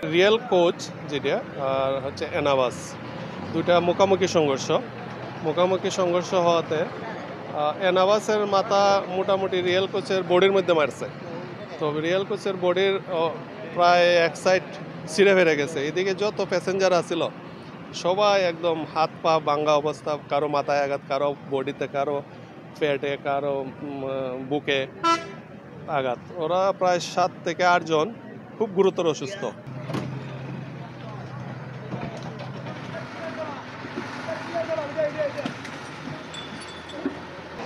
Real coach যেটা আর হচ্ছে এনাবাস, দুইটা মুখোমুখি সংঘর্ষ হওয়াতে এনাবাসের মাথা মোটামুটি রিয়েল কোচের বডির মধ্যে মারছে। তো রিয়েল কোচের বডির প্রায় এক সাইড ছিঁড়ে ফেরে গেছে। এদিকে যত প্যাসেঞ্জার আছিল সবাই একদম হাত পা ভাঙ্গা অবস্থা, কারো মাথায় আঘাত, কারো বডিতে, কারো পেটে, কারো বুকে আঘাত। ওরা প্রায় 7 থেকে 8 জন খুব গুরুতর অসুস্থ।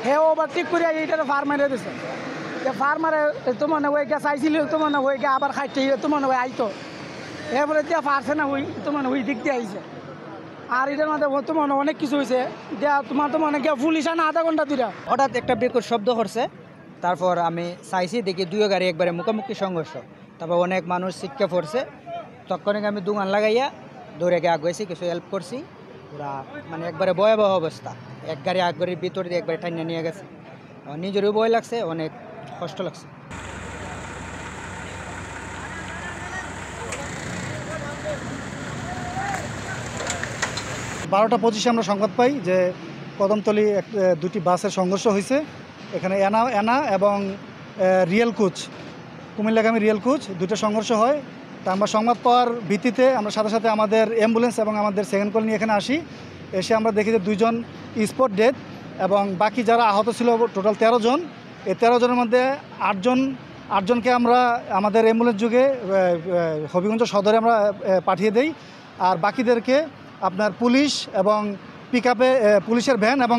হে ওভারটেক করে এইটার ফার মেরে দিছে। ফার মারে তো মনে হয় চাইছিল, তো মনে হয় আবার খাইতে তো মনে হয় আইতো, এরপরে দিয়া পারছে না, ওই তো মনে ওই দিক দিয়ে আইছে। আর এটার মধ্যে তো মনে অনেক কিছু হয়েছে। দেয়া তোমার তো মনে গিয়া পুলিশ আনা আধা ঘন্টা দুইটা। হঠাৎ একটা বিকট শব্দ করছে, তারপর আমি চাইছি দেখি দুই গাড়ি একবারে মুখোমুখি সংঘর্ষ। তারপর অনেক মানুষ শিক্ষা পড়ছে, তখনই আমি দোকান লাগাইয়া দৌড়ে গিয়ে আগুয়েছি, কিছু হেল্প করছি। ওরা মানে একবারে ভয়াবহ অবস্থা, এক গাড়ি এক গাড়ির ভিতর দিয়ে একবারে টাইনে নিয়ে গেছে। নিজেরও ভয় লাগছে, অনেক কষ্ট লাগছে। 12টা 25-এ আমরা সংবাদ পাই যে কদমতলী দুটি বাসের সংঘর্ষ হয়েছে। এখানে এনা এবং রিয়েল কোচ, কুমিল্লাগামী রিয়েল কোচ দুটো সংঘর্ষ হয়। তা আমরা সংবাদ পাওয়ার ভিত্তিতে আমরা সাথে সাথে আমাদের অ্যাম্বুলেন্স এবং আমাদের সেকেন্ড কল নিয়ে এখানে আসি। এসে আমরা দেখি যে 2 জন স্পট ডেথ এবং বাকি যারা আহত ছিল টোটাল 13 জন। এই 13 জনের মধ্যে 8 জনকে আমরা আমাদের অ্যাম্বুলেন্স যুগে হবিগঞ্জ সদরে আমরা পাঠিয়ে দেই। আর বাকিদেরকে আপনার পুলিশ এবং পিকআপে, পুলিশের ভ্যান এবং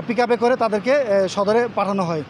পিকআপে করে তাদেরকে সদরে পাঠানো হয়।